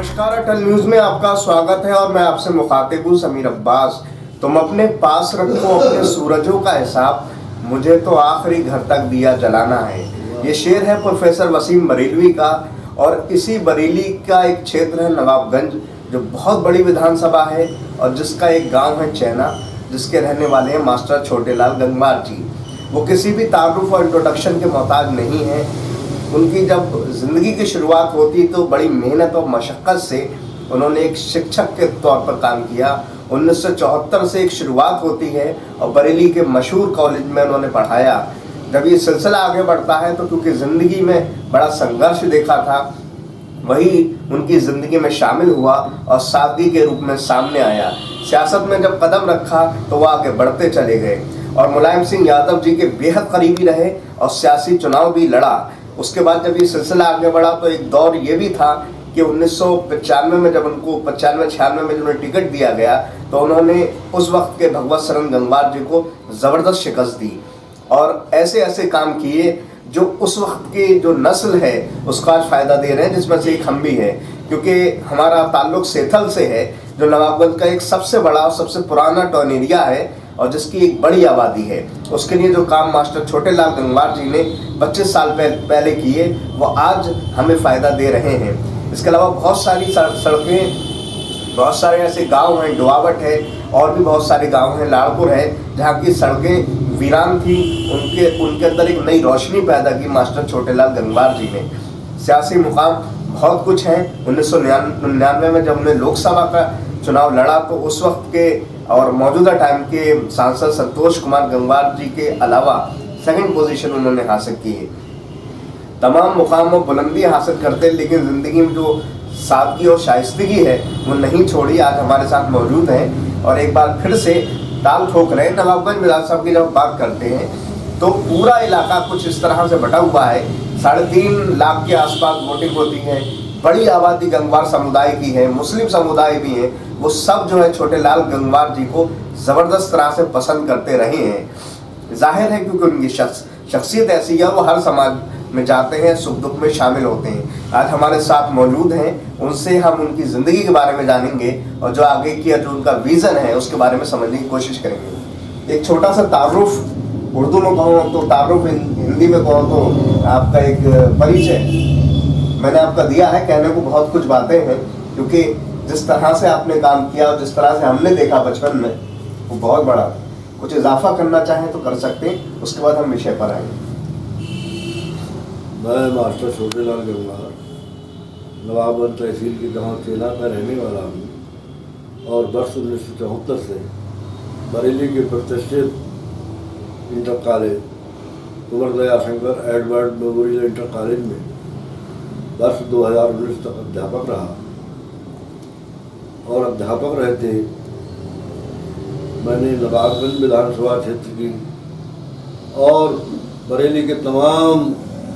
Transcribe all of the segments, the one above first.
नमस्कार, अटल न्यूज में आपका स्वागत है और मैं आपसे मुखातिब हूँ समीर अब्बास। तुम अपने पास रखो अपने सूरजों का हिसाब, मुझे तो आखिरी घर तक दिया जलाना है। ये शेर है प्रोफेसर वसीम बरेलवी का और इसी बरेली का एक क्षेत्र है नवाबगंज, जो बहुत बड़ी विधानसभा है और जिसका एक गांव है चैना, जिसके रहने वाले हैं मास्टर छोटेलाल गंगवार जी। वो किसी भी तारुफ और इंट्रोडक्शन के मोहताज नहीं है। उनकी जब ज़िंदगी की शुरुआत होती तो बड़ी मेहनत और मशक्क़त से उन्होंने एक शिक्षक के तौर पर काम किया। 1974 से एक शुरुआत होती है और बरेली के मशहूर कॉलेज में उन्होंने पढ़ाया। जब ये सिलसिला आगे बढ़ता है तो क्योंकि ज़िंदगी में बड़ा संघर्ष देखा था, वही उनकी ज़िंदगी में शामिल हुआ और साथी के रूप में सामने आया। सियासत में जब कदम रखा तो वह आगे बढ़ते चले गए और मुलायम सिंह यादव जी के बेहद करीबी रहे और सियासी चुनाव भी लड़ा। उसके बाद जब ये सिलसिला आगे बढ़ा तो एक दौर ये भी था कि 1995 में जब उनको 95-96 में जब उन्हें टिकट दिया गया तो उन्होंने उस वक्त के भगवत शरण गंगवार जी को ज़बरदस्त शिकस्त दी और ऐसे ऐसे काम किए जो उस वक्त की जो नस्ल है उसका आज फ़ायदा दे रहे हैं, जिसमें से एक हम भी हैं। क्योंकि हमारा ताल्लुक़ सेथल से है, जो नवाबगंज का एक सबसे बड़ा और सबसे पुराना टाउन एरिया है और जिसकी एक बड़ी आबादी है। उसके लिए जो काम मास्टर छोटेलाल गंगवार जी ने 25 साल पहले किए वो आज हमें फ़ायदा दे रहे हैं। इसके अलावा बहुत सारी सड़कें, बहुत सारे ऐसे गांव हैं, डुआवट है और भी बहुत सारे गांव हैं, लाड़पुर है, जहाँ की सड़कें वीरान थी। उनके अंदर एक नई रोशनी पैदा की मास्टर छोटेलाल गंगवार जी ने। सियासी मुकाम बहुत कुछ हैं। 1999 में जब उन्हें लोकसभा का चुनाव लड़ा तो उस वक्त के और मौजूदा टाइम के सांसद संतोष कुमार गंगवार जी के अलावा सेकंड पोजीशन उन्होंने हासिल की है। तमाम मुकाम और बुलंदी हासिल करते, लेकिन ज़िंदगी में जो सादगी और शाइस्तगी है वो नहीं छोड़ी। आज हमारे साथ मौजूद हैं और एक बार फिर से ताल ठोक रहे हैं। नवाबगंज विधानसभा की जब बात करते हैं तो पूरा इलाका कुछ इस तरह से बटा हुआ है। 3.5 लाख के आसपास वोटिंग होती है। बड़ी आबादी गंगवार समुदाय की है, मुस्लिम समुदाय भी है। वो सब जो है छोटेलाल गंगवार जी को ज़बरदस्त तरह से पसंद करते रहे हैं। जाहिर है क्योंकि उनकी शख्सियत ऐसी है, वो हर समाज में जाते हैं, सुख दुख में शामिल होते हैं। आज हमारे साथ मौजूद हैं, उनसे हम उनकी ज़िंदगी के बारे में जानेंगे और जो आगे की जो उनका विज़न है उसके बारे में समझने की कोशिश करेंगे। एक छोटा सा तारुफ उर्दू में कहो तो तारुफ, हिंदी में कहो तो आपका एक परिचय मैंने आपका दिया है। कहने को बहुत कुछ बातें हैं क्योंकि जिस तरह से आपने काम किया और जिस तरह से हमने देखा बचपन में वो बहुत बड़ा। कुछ इजाफा करना चाहें तो कर सकते हैं, उसके बाद हम विषय पर आएंगे। मैं मास्टर छोटेलाल गंगवार नवाबगंज तहसील के गांव चेला का रहने वाला हूँ और वर्ष 1974 से बरेली के प्रतिष्ठित inter college Kunwar Daya Shankar Edward memorial inter college में वर्ष 2019 तक अध्यापक रहा और अध्यापक रहते मैंने नवाबगंज विधानसभा क्षेत्र की और बरेली के तमाम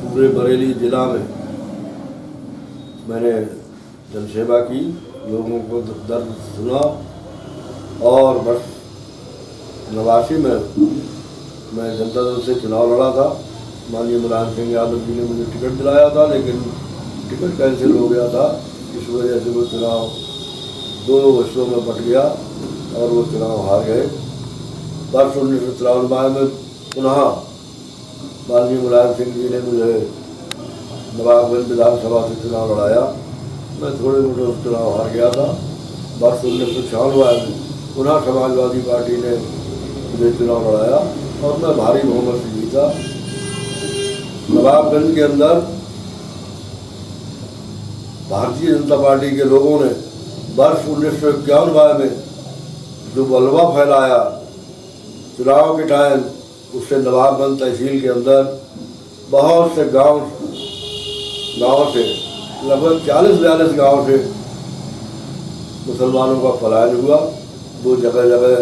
पूरे बरेली ज़िला में मैंने जनसेवा की, लोगों को दर्द सुना और वर्ष 89 में मैं जनता दल से चुनाव लड़ा था। माननीय मुलायम सिंह यादव जी ने मुझे टिकट दिलाया था, लेकिन टिकट कैंसिल हो गया था। इस वजह से वो चुनाव 2 हिस्सों में बट गया और वो चुनाव हार गए। वर्ष 1993 में पुनः माननीय मुलायम सिंह जी ने मुझे नवाबगंज विधानसभा से चुनाव लड़ाया। मैं थोड़े मोटे उस चुनाव हार गया था। वर्ष 1996 में पुनः समाजवादी पार्टी ने मुझे चुनाव लड़ाया और मैं भारी बहुमत से जीता। नवाबगंज के अंदर भारतीय जनता पार्टी के लोगों ने वर्ष 1991 में जो बलवा फैलाया चुनाव के टाइम, उससे नवाबगंज तहसील के अंदर बहुत से गांव से लगभग 40-42 गाँव से मुसलमानों का पलायन हुआ। वो जगह जगह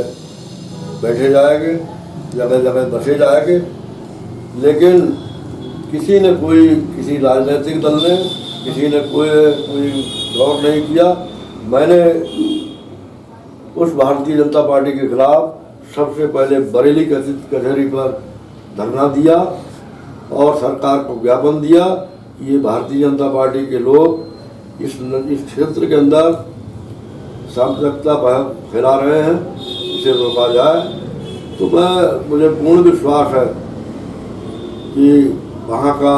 बैठे जाएंगे, जगह जगह बसे जाएंगे, लेकिन किसी राजनीतिक दल ने किसी ने कोई गौर नहीं किया। मैंने उस भारतीय जनता पार्टी के खिलाफ सबसे पहले बरेली कचहरी पर धरना दिया और सरकार को ज्ञापन दिया कि ये भारतीय जनता पार्टी के लोग इस क्षेत्र के अंदर सांप्रदायिकता फैला रहे हैं, इसे रोका जाए। तो मुझे पूर्ण विश्वास है कि वहाँ का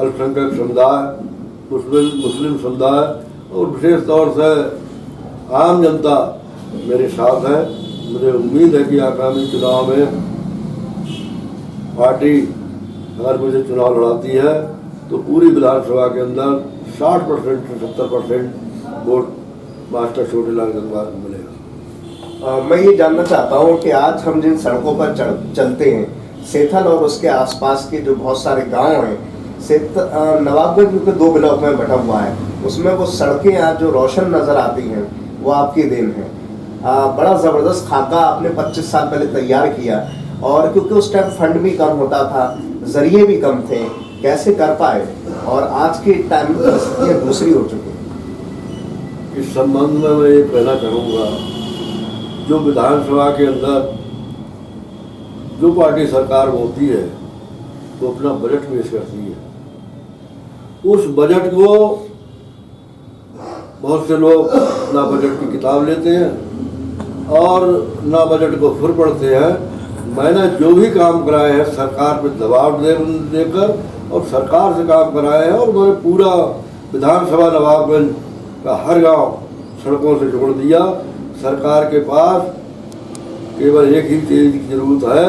अल्पसंख्यक समुदाय, मुस्लिम समुदाय और विशेष तौर से आम जनता मेरे साथ है। मुझे उम्मीद है कि आगामी चुनाव में पार्टी अगर मुझे चुनाव लड़ाती है तो पूरी विधानसभा के अंदर 60% से 70% वोट मास्टर छोटेलाल गंगवार को मिलेगा। मैं ये जानना चाहता हूँ कि आज हम जिन सड़कों पर चलते हैं, सेथल और उसके आसपास के जो बहुत सारे गांव हैं, नवाबगंज के 2 ब्लॉक में बटा हुआ है, उसमें वो सड़कें आज जो रोशन नज़र आती हैं वो आपकी देन है। बड़ा ज़बरदस्त खाका आपने 25 साल पहले तैयार किया, और क्योंकि उस टाइम फंड भी कम होता था, जरिए भी कम थे, कैसे कर पाए? और आज के टाइम में परिस्थितियाँ दूसरी हो चुकी हैं। इस संबंध में मैं ये कहना चाहूँगा, जो विधानसभा के अंदर जो पार्टी सरकार होती है तो अपना बजट पेश करती है, उस बजट को बहुत से लोग ना बजट की किताब लेते हैं और ना बजट को फिर पढ़ते हैं। मैंने जो भी काम कराए हैं सरकार पे दबाव देकर और सरकार से काम कराए हैं, और मैंने पूरा विधानसभा नवाबगंज का हर गांव सड़कों से जोड़ दिया। सरकार के पास केवल एक ही चीज़ की जरूरत है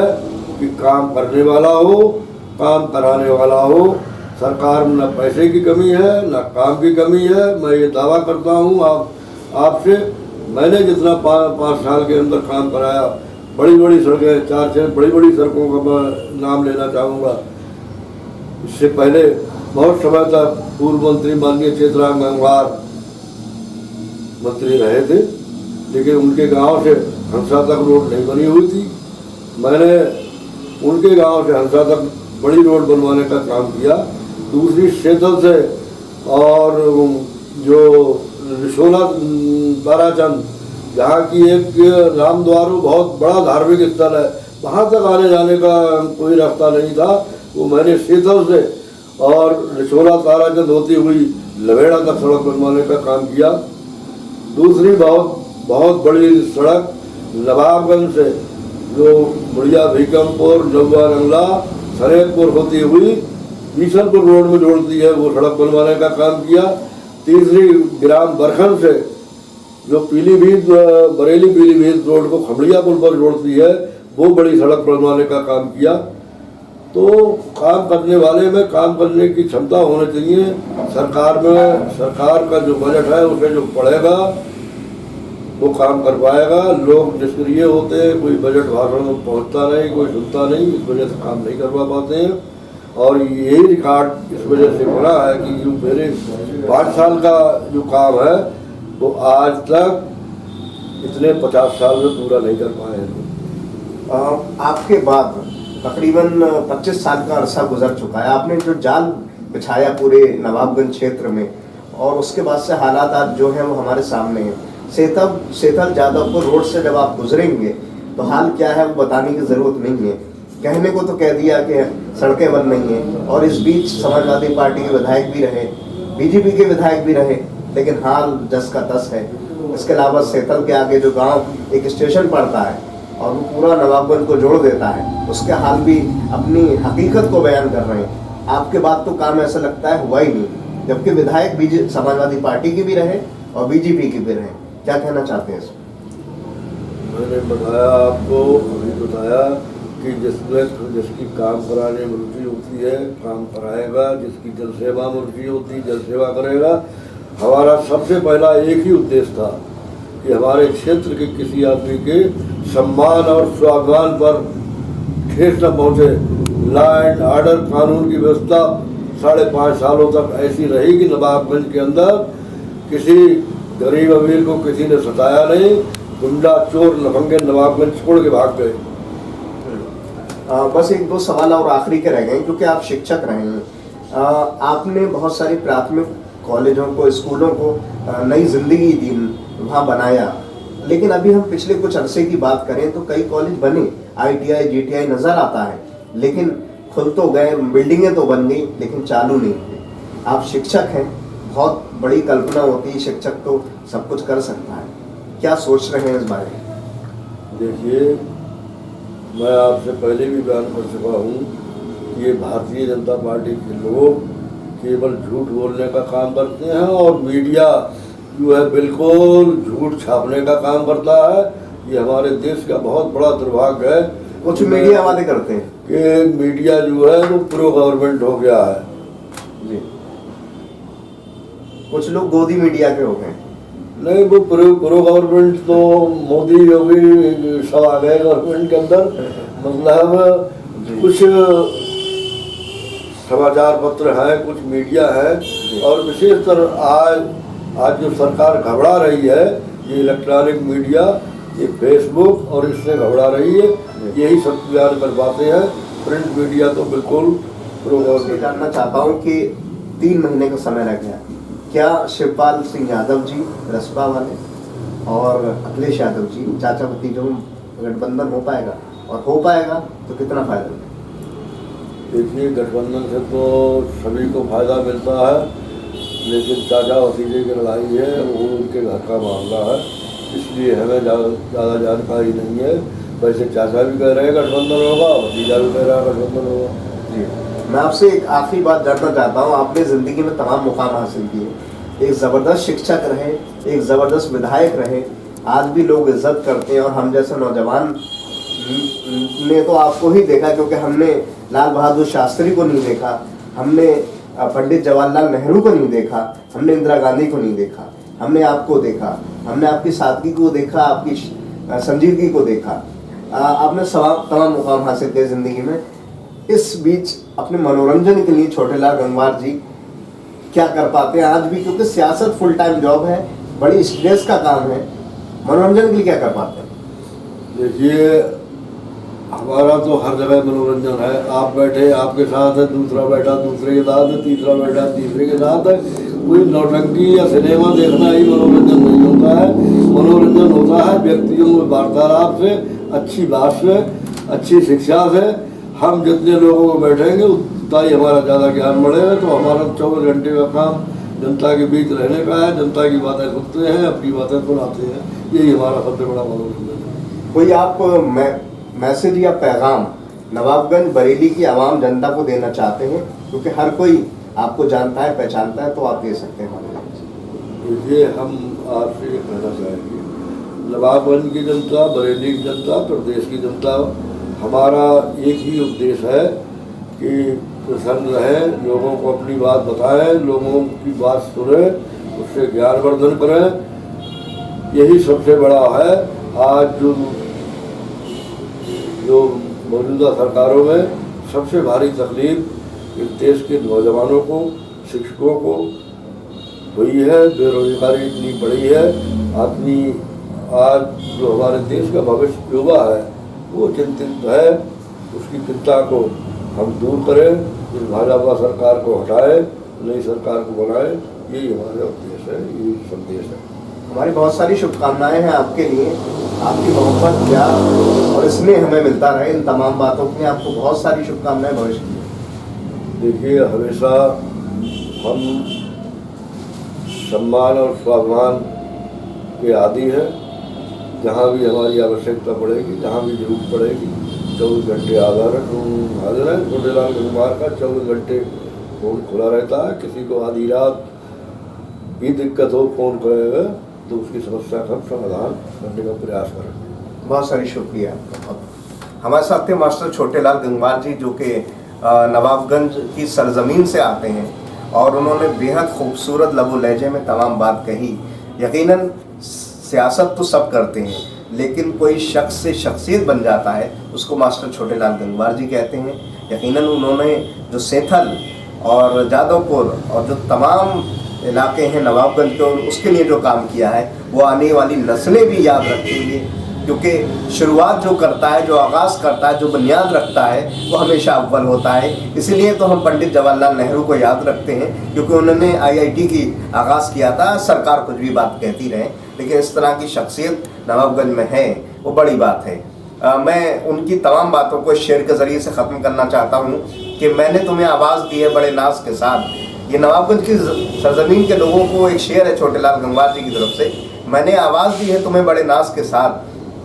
कि काम करने वाला हो, काम कराने वाला हो। सरकार में न पैसे की कमी है न काम की कमी है। मैं ये दावा करता हूँ आपसे, मैंने जितना 5 साल के अंदर काम कराया, बड़ी बड़ी सड़कें, 4-6 बड़ी बड़ी सड़कों का मैं नाम लेना चाहूँगा। इससे पहले बहुत समय तक पूर्व मंत्री माननीय चेतराम गंगवार मंत्री रहे थे, लेकिन उनके गांव से हंसा तक रोड नहीं बनी हुई थी। मैंने उनके गांव से हंसा तक बड़ी रोड बनवाने का काम किया। दूसरी सेतल से और जो रिशोला ताराचंद, जहाँ की एक रामद्वारू बहुत बड़ा धार्मिक स्थल है, वहाँ तक आने जाने का कोई रास्ता नहीं था, वो मैंने सेतल से और रिशोला ताराचंद होती हुई लवेड़ा तक सड़क बनवाने का काम किया। दूसरी बहुत बड़ी सड़क नवाबगंज से जो बुढ़िया भीकमपुर, नौवा रंगला, सरेतपुर होती हुई बीसलपुर रोड में जोड़ती है, वो सड़क बनवाने का काम किया। तीसरी ग्राम बरखन से जो पीलीभीत बरेली पीलीभीत रोड को खमड़िया पुल पर जोड़ती है, वो बड़ी सड़क बनवाने का काम किया। तो काम करने वाले में काम करने की क्षमता होनी चाहिए। सरकार का जो बजट है उसे जो पड़ेगा वो काम कर पाएगा। लोग निष्क्रिय होते हैं, कोई बजट भाषण में पहुँचता नहीं, कोई सुनता नहीं, इस वजह से काम नहीं करवा पाते हैं। और यही रिकॉर्ड इस वजह से बना है कि जो मेरे 5 साल का जो काम है वो आज तक इतने 50 साल में पूरा नहीं कर पाए हैं। आपके बाद तकरीबन 25 साल का अरसा गुजर चुका है। आपने जो जाल बिछाया पूरे नवाबगंज क्षेत्र में, और उसके बाद से हालात आज जो है वो हमारे सामने हैं। सेथल जादवपुर रोड से जब आप गुजरेंगे तो हाल क्या है वो बताने की ज़रूरत नहीं है। कहने को तो कह दिया कि सड़कें बन रही हैं, और इस बीच समाजवादी पार्टी के विधायक भी रहे, बीजेपी के विधायक भी रहे, लेकिन हाल जस का तस है। इसके अलावा सेथल के आगे जो गांव एक स्टेशन पड़ता है और वो पूरा नवाबगंज को जोड़ देता है, उसके हाल भी अपनी हकीकत को बयान कर रहे हैं। आपके बाद तो काम ऐसा लगता है हुआ ही नहीं, जबकि विधायक समाजवादी पार्टी के भी रहे और बीजेपी के भी रहे। क्या कहना चाहते हैं इसमें? मैंने बताया आपको, अभी बताया कि जिसकी काम कराने में रुचि होती है काम कराएगा, जिसकी जल सेवा में रुचि होती है जल सेवा करेगा। हमारा सबसे पहला एक ही उद्देश्य था कि हमारे क्षेत्र के किसी आदमी के सम्मान और स्वाभिमान पर ठेस न पहुँचे। लॉ एंड ऑर्डर, कानून की व्यवस्था 5.5 सालों तक ऐसी रही कि नवाबगंज के अंदर किसी गरीब अमीर को किसी ने सताया नहीं। गुंडा चोर लफंगे नवाबगंज छोड़ के भाग गए। बस 1-2 सवाल और आखिरी के रह गए, क्योंकि आप शिक्षक रहे हैं। आपने बहुत सारी प्राथमिक कॉलेजों को, स्कूलों को नई जिंदगी दी, वहाँ बनाया। लेकिन अभी हम पिछले कुछ अरसे की बात करें तो कई कॉलेज बने, ITI GTI नज़र आता है, लेकिन खुल तो गए, बिल्डिंगें तो बन गई, लेकिन चालू नहीं हुई। आप शिक्षक हैं, बहुत बड़ी कल्पना होती है, शिक्षक तो सब कुछ कर सकता है, क्या सोच रहे हैं इस बारे में? देखिए, मैं आपसे पहले भी बयान कर चुका हूँ कि ये भारतीय जनता पार्टी के लोग केवल झूठ बोलने का काम करते हैं और मीडिया जो है बिल्कुल झूठ छापने का काम करता है। ये हमारे देश का बहुत बड़ा दुर्भाग्य है। कुछ मीडिया वाले करते हैं कि मीडिया जो है वो प्रो गवर्नमेंट हो गया है जी, कुछ लोग गोदी मीडिया के हो गए। नहीं, वो प्रो गवर्नमेंट तो मोदी योगी सब आ गए गवर्नमेंट के अंदर। मतलब कुछ समाचार पत्र हैं, कुछ मीडिया है, और विशेषतर आज जो सरकार घबरा रही है, ये इलेक्ट्रॉनिक मीडिया, ये फेसबुक और इससे घबरा रही है, यही सब बयान कर पाते हैं। प्रिंट मीडिया तो बिल्कुल प्रो गवर्नमेंट। जानना चाहता हूँ कि 3 महीने का समय लग गया, क्या शिवपाल सिंह यादव जी रसपा वाले और अखिलेश यादव जी चाचा भतीजों गठबंधन हो पाएगा, और हो पाएगा तो कितना फायदा? देखिए, गठबंधन से तो सभी को फायदा मिलता है, लेकिन चाचा भतीजे की लड़ाई है, वो उनके घर का मामला है, इसलिए हमें ज़्यादा जानकारी नहीं है। वैसे चाचा भी कह रहे हैं गठबंधन होगा, भतीजा भी कह रहा है गठबंधन होगा। जी, मैं आपसे एक आखिरी बात जानना चाहता हूँ। आपने ज़िंदगी में तमाम मुकाम हासिल किए, एक ज़बरदस्त शिक्षक रहे, एक ज़बरदस्त विधायक रहे, आज भी लोग इज्जत करते हैं, और हम जैसे नौजवान ने तो आपको ही देखा, क्योंकि हमने लाल बहादुर शास्त्री को नहीं देखा, हमने पंडित जवाहरलाल नेहरू को नहीं देखा, हमने इंदिरा गांधी को नहीं देखा, हमने आपको देखा, हमने आपकी सादगी को देखा, आपकी संजीदगी को देखा। आपने तमाम मुकाम हासिल किए ज़िंदगी में। इस बीच अपने मनोरंजन के लिए छोटेलाल गंगवार जी क्या कर पाते हैं आज भी, क्योंकि सियासत फुल टाइम जॉब है, बड़ी स्ट्रेस का काम है, मनोरंजन के लिए क्या कर पाते हैं? देखिए, हमारा तो हर जगह मनोरंजन है। आप बैठे, आपके साथ है, दूसरा बैठा दूसरे के साथ है, तीसरा बैठा तीसरे के साथ है। कोई नौटंकी या सिनेमा देखना ही मनोरंजन नहीं होता है। मनोरंजन होता है व्यक्तियों में वार्तालाप से, अच्छी बात से, अच्छी शिक्षा से। हम जितने लोगों को बैठेंगे उतना ही हमारा ज़्यादा ज्ञान बढ़ेगा। तो हमारा 24 घंटे का काम जनता के बीच रहने का है, जनता की बातें सुनते हैं, अपनी बातें सुनाते हैं, यही हमारा सबसे बड़ा मनोरंजन है। कोई आप मैसेज या पैगाम नवाबगंज बरेली की आवाम जनता को देना चाहते हैं, क्योंकि हर कोई आपको जानता है, पहचानता है, तो आप दे सकते हैं हमारे? देखिए, हम आपसे ये कहना चाहेंगे, नवाबगंज की जनता, बरेली की जनता, प्रदेश की जनता, हमारा एक ही उद्देश्य है कि प्रसन्न रहें, लोगों को अपनी बात बताएं, लोगों की बात सुने, उससे ज्ञानवर्धन करें, यही सबसे बड़ा है। आज जो मौजूदा सरकारों में सबसे भारी तकलीफ इस देश के नौजवानों को, शिक्षकों को हुई है। बेरोजगारी इतनी बढ़ी है, आदमी आज जो हमारे देश का भविष्य युवा है वो चिंतित है। उसकी चिंता को हम दूर करें, इस भाजपा सरकार को हटाएं, नई सरकार को बनाएं, यही हमारा उद्देश्य है, यही संदेश है। हमारी बहुत सारी शुभकामनाएं हैं आपके लिए, आपकी मोहब्बत, प्यार और स्नेह हमें मिलता रहे। इन तमाम बातों के लिए आपको बहुत सारी शुभकामनाएं भविष्य में। देखिए, हमेशा हम सम्मान और स्वाभिमान के आदी हैं। जहाँ भी हमारी आवश्यकता पड़ेगी, जहाँ भी जरूरत पड़ेगी, 24 घंटे हाजिर है। छोटेलाल गंगवार का 24 घंटे फ़ोन खुला रहता है। किसी को आधी रात भी दिक्कत हो, फ़ोन करेगा तो उसकी समस्या का समाधान करने का प्रयास करेंगे। बहुत सारी शुक्रिया आपका। हमारे साथ थे मास्टर छोटेलाल गंगवार जी, जो कि नवाबगंज की सरजमीन से आते हैं, और उन्होंने बेहद खूबसूरत लबो लहजे में तमाम बात कही। यकीनन सियासत तो सब करते हैं, लेकिन कोई शख्स से शख्सियत बन जाता है, उसको मास्टर छोटेलाल गंगवार जी कहते हैं। यकीनन उन्होंने जो सेंथल और जादवपुर और जो तमाम इलाके हैं नवाबगंज के, और उसके लिए जो काम किया है वो आने वाली नस्लें भी याद रखेंगे, क्योंकि शुरुआत जो करता है, जो आगाज़ करता है, जो बुनियाद रखता है, वो हमेशा अव्वल होता है। इसीलिए तो हम पंडित जवाहरलाल नेहरू को याद रखते हैं, क्योंकि उन्होंने IIT की आगाज़ किया था। सरकार कुछ भी बात कहती रहे, लेकिन इस तरह की शख्सियत नवाबगंज में है, वो बड़ी बात है। मैं उनकी तमाम बातों को शेर के ज़रिए से ख़त्म करना चाहता हूँ कि मैंने तुम्हें आवाज़ दी है बड़े नाज के साथ, ये नवाबगंज की सरजमीन के लोगों को एक शेर है छोटे लाल गंगवार जी की तरफ से, मैंने आवाज़ दी है तुम्हें बड़े नाज के साथ,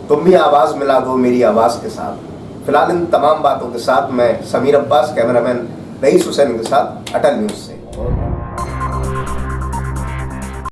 तुम भी आवाज़ मिला दो मेरी आवाज़ के साथ। फिलहाल इन तमाम बातों के साथ मैं समीर अब्बास, कैमरामैन रईस हुसैन के साथ, अटल न्यूज़ से।